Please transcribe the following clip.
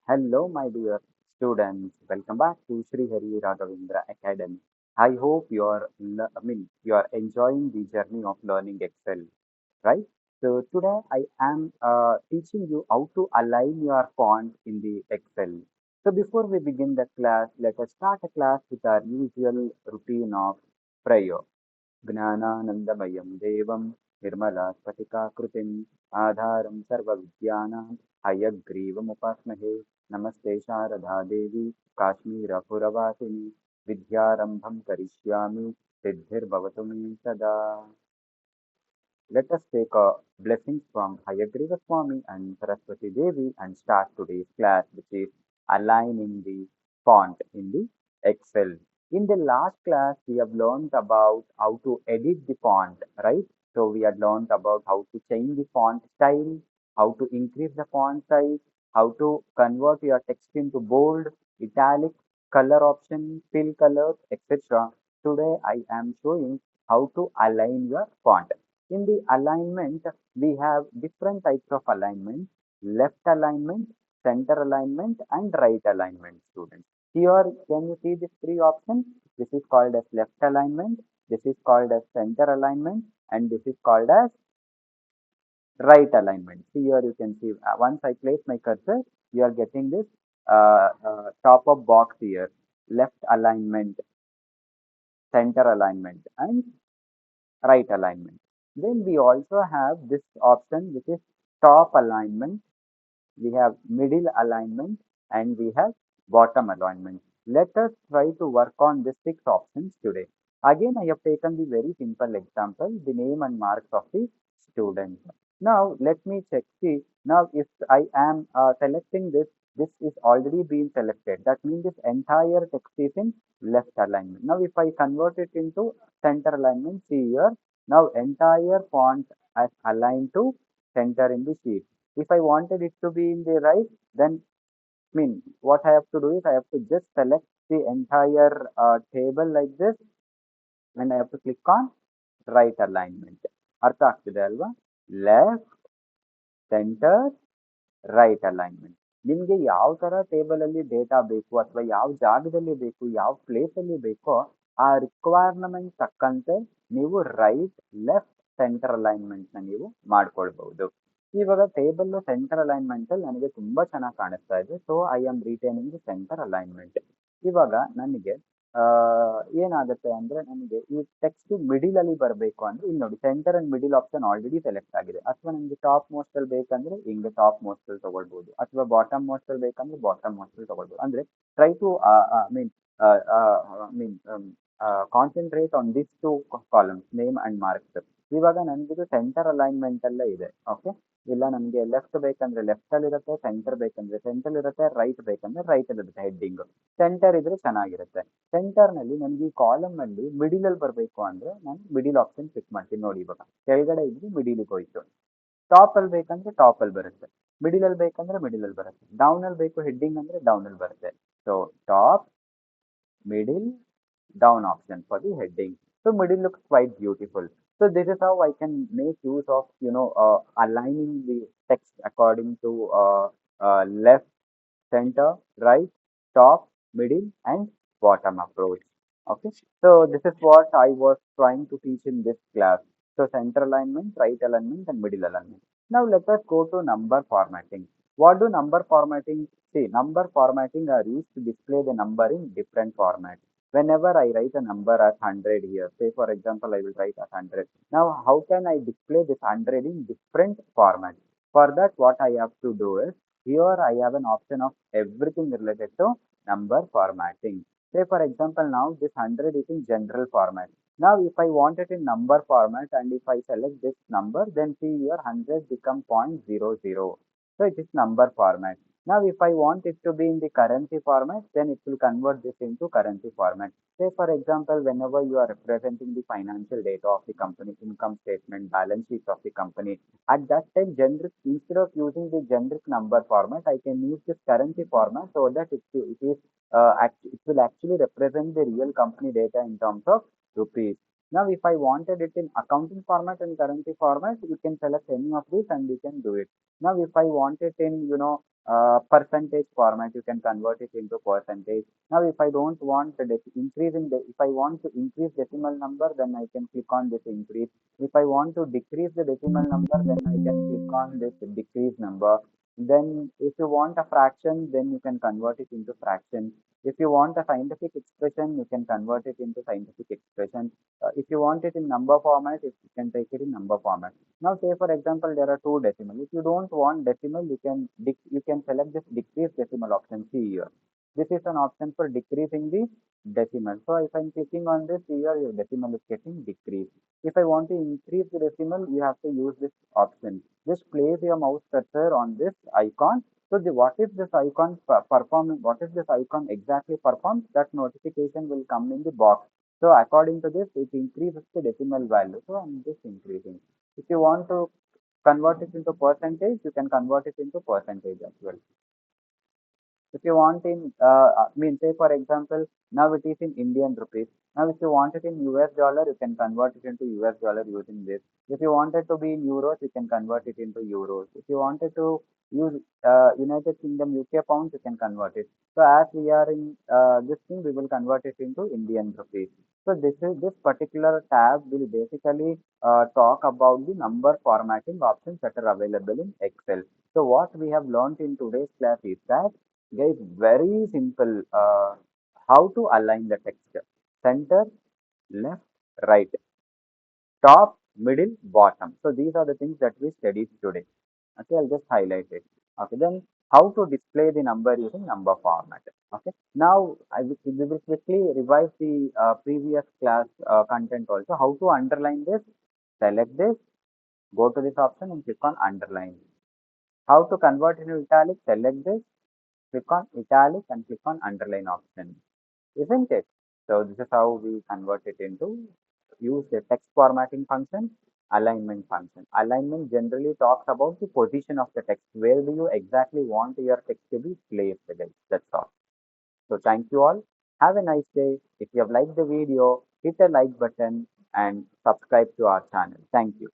Hello, my dear students. Welcome back to Sri Hari Ragavendra Academy. I hope you are enjoying the journey of learning Excel, right? So today I am teaching you how to align your font in the Excel. So before we begin the class, let us start a class with our usual routine of prayer. ज्ञानानन्दमयं देवं निर्मलास्फटिकाकृतिम् आधारं सर्वविद्यानां हयग्रीवमुपास्महे नमस्ते शारदा देवी काश्मीरपुरवासिनी विद्यारम्भं करिष्यामि सिद्धिर्भवतु मे सदा. Let us take a blessings from Hayagriva Swami and Saraswati Devi and start today's class, which is aligning the font in the Excel. In the last class, we have learned about how to edit the font, right? So we had learned about how to change the font style, how to increase the font size, how to convert your text into bold, italic, color option, fill colors, etc. Today, I am showing how to align your font. In the alignment, we have different types of alignment: left alignment, center alignment, and right alignment, students. Here, can you see these three options? This is called as left alignment, this is called as center alignment, and this is called as right alignment. See here, you can see once I place my cursor, you are getting this top of box here: left alignment, center alignment, and right alignment. Then we also have this option which is top alignment, we have middle alignment, and we have bottom alignment. Let us try to work on these six options today. Again, I have taken the very simple example, the name and marks of the student. Now, let me check. See, now if I am selecting this, this is already been selected. That means this entire text is in left alignment. Now, if I convert it into center alignment, see here, now entire font is aligned to center in the sheet. If I wanted it to be in the right, then what I have to do is I have to just select the entire table like this, and I have to click on right alignment. ಅರ್ಥ ಆಗ್ತಿದೆ ಅಲ್ವಾ? Left centre right alignment. ನಿಮಗೆ ಯಾವ ತರ table ಅಲ್ಲಿ data ಬೇಕು ಅಥವಾ ಯಾವ ಜಾಗದಲ್ಲಿ ಬೇಕು, ಯಾವ ಪ್ಲೇಸ್ ಅಲ್ಲಿ ಬೇಕೋ ಆ ರಿಕ್ವೈರ್ಮೆಂಟ್ ತಕ್ಕಂತೆ ನೀವು ರೈಟ್, ಲೆಫ್ಟ್, ಸೆಂಟರ್ ಅಲೈನ್ಮೆಂಟ್ ನ ನೀವು ಮಾಡ್ಕೊಳ್ಬಹುದು. ಇವಾಗ ಟೇಬಲ್ ಸೆಂಟರ್ ಅಲೈನ್ಮೆಂಟ್ ಅಲ್ಲಿ ನನಗೆ ತುಂಬಾ ಚೆನ್ನಾಗಿ ಕಾಣಿಸ್ತಾ ಇದೆ, so I am retaining the centre alignment. ಇವಾಗ ನನಗೆ ಏನಾಗುತ್ತೆ ಅಂದ್ರೆ, ನನಗೆ ಈ ಟೆಕ್ಸ್ಟ್ ಮಿಡಿಲ್ ಅಲ್ಲಿ ಬರಬೇಕು ಅಂದ್ರೆ ಇಲ್ಲಿ ನೋಡಿ, centre and middle option already select ಆಗಿದೆ. ಅಥವಾ ನನಗೆ ಟಾಪ್ ಮೋಸ್ಟ್ ಅಲ್ಲಿ ಬೇಕಂದ್ರೆ ಹಿಂಗೆ ಟಾಪ್ ಮೋಸ್ಟ್ ಅಲ್ಲಿ ತಗೊಳ್ಬಹುದು, ಅಥವಾ ಬಾಟಮ್ ಮೋಸ್ಟ್ ಅಲ್ಲಿ ಬೇಕಂದ್ರೆ ಬಾಟಮ್ ಮೋಸ್ಟ್ ಅಲ್ಲಿ ತಗೊಳ್ಬಹುದು. ಅಂದ್ರೆ try to mean mean concentrate on this two columns, name and marks. ಇವಾಗ ನನಗಿದು ಸೆಂಟರ್ ಅಲೈನ್ಮೆಂಟ್ ಅಲ್ಲೇ ಇದೆ. ಓಕೆ, ಇಲ್ಲ ನನಗೆ ಲೆಫ್ಟ್ ಬೇಕಂದ್ರೆ ಲೆಫ್ಟ್ ಅಲ್ಲಿ ಇರುತ್ತೆ, ಸೆಂಟರ್ ಬೇಕಂದ್ರೆ ಸೆಂಟರ್ ಇರುತ್ತೆ, ರೈಟ್ ಬೇಕಂದ್ರೆ ರೈಟ್ ಅಲ್ಲಿ ಇರುತ್ತೆ ಹೆಡ್ಡಿಂಗ್. ಸೆಂಟರ್ ಇದ್ರೆ ಚೆನ್ನಾಗಿರುತ್ತೆ. ಸೆಂಟರ್ ನಲ್ಲಿ ನನಗೆ ಈ ಕಾಲಮ್ ಅಲ್ಲಿ ಮಿಡಿಲ್ ಅಲ್ಲಿ ಬರಬೇಕು ಅಂದ್ರೆ ನಾನು ಮಿಡಿಲ್ ಆಪ್ಷನ್ ಕ್ಲಿಕ್ ಮಾಡ್ತೀನಿ. ನೋಡಿ, ಇವಾಗ ಕೆಳಗಡೆ ಇದ್ರೆ ಮಿಡಿಲ್ ಹೋಯ್ತು. ಟಾಪ್ ಅಲ್ಲಿ ಬೇಕಂದ್ರೆ ಟಾಪ್ ಅಲ್ಲಿ ಬರುತ್ತೆ, ಮಿಡಿಲ್ ಅಲ್ಲಿ ಬೇಕಂದ್ರೆ ಮಿಡಿಲ್ ಅಲ್ಲಿ ಬರುತ್ತೆ, ಡೌನ್ ಅಲ್ಲಿ ಬೇಕು ಹೆಡ್ಡಿಂಗ್ ಅಂದ್ರೆ ಡೌನ್ ಅಲ್ಲಿ ಬರುತ್ತೆ. So top, middle, down option for the heading. So middle looks quite beautiful. So this is how I can make use of aligning the text according to left, center, right, top, middle, and bottom approach. Okay. So this is what I was trying to teach in this class. So center alignment, right alignment, and middle alignment. Now let us go to number formatting. What do number formatting? See, number formatting are used to display the number in different formats. Whenever I write a number as 100 here, say for example, I will write as 100. Now, how can I display this 100 in different formats? For that, what I have to do is, here I have an option of everything related to number formatting. Say for example, now this 100 is in general format. Now, if I want it in number format and if I select this number, then see here 100 become 0.00. So it is number format. Now, if I want it to be in the currency format, then it will convert this into currency format. Say, for example, whenever you are representing the financial data of the company, income statement, balance sheet of the company, at that time, generic, instead of using the generic number format, I can use this currency format so that it will actually represent the real company data in terms of rupees. Now, if I wanted it in accounting format and currency format, you can select any of these and you can do it. Now, if I want it in, percentage format, you can convert it into percentage. Now, if I don't want the if I want to increase decimal number, then I can click on this increase. If I want to decrease the decimal number, then I can click on this decrease number. Then, if you want a fraction, then you can convert it into fraction. If you want a scientific expression, you can convert it into scientific expression. If you want it in number format, you can take it in number format. Now, say for example, there are two decimal. If you don't want decimal, you can select this decrease decimal option. See here. This is an option for decreasing the decimal. So if I'm clicking on this here, your decimal is getting decreased. If I want to increase the decimal, you have to use this option. Just place your mouse cursor on this icon. So what is this icon performing? What is this icon exactly performs? That notification will come in the box. So according to this, it increases the decimal value. So I'm just increasing. If you want to convert it into percentage, you can convert it into percentage as well. If you want say for example, now it is in Indian rupees. Now, if you want it in US dollar, you can convert it into US dollar using this. If you want it to be in euros, you can convert it into euros. If you wanted to use United Kingdom UK pounds, you can convert it. So as we are in this thing, we will convert it into Indian rupees. So this particular tab will basically talk about the number formatting options that are available in Excel. So what we have learned in today's class is that guys, very simple. How to align the text? Center, left, right, top, middle, bottom. So these are the things that we studied today. Okay, I'll just highlight it. Okay, then how to display the number using number format. Okay, now we will quickly revise the previous class content also. How to underline this? Select this, go to this option and click on underline. How to convert into italic? Select this, click on italic and click on underline option, isn't it? So this is how we convert it into use the text formatting function, alignment function. Alignment generally talks about the position of the text. Where do you exactly want your text to be placed? Guys? That's all. So thank you all. Have a nice day. If you have liked the video, hit the like button and subscribe to our channel. Thank you.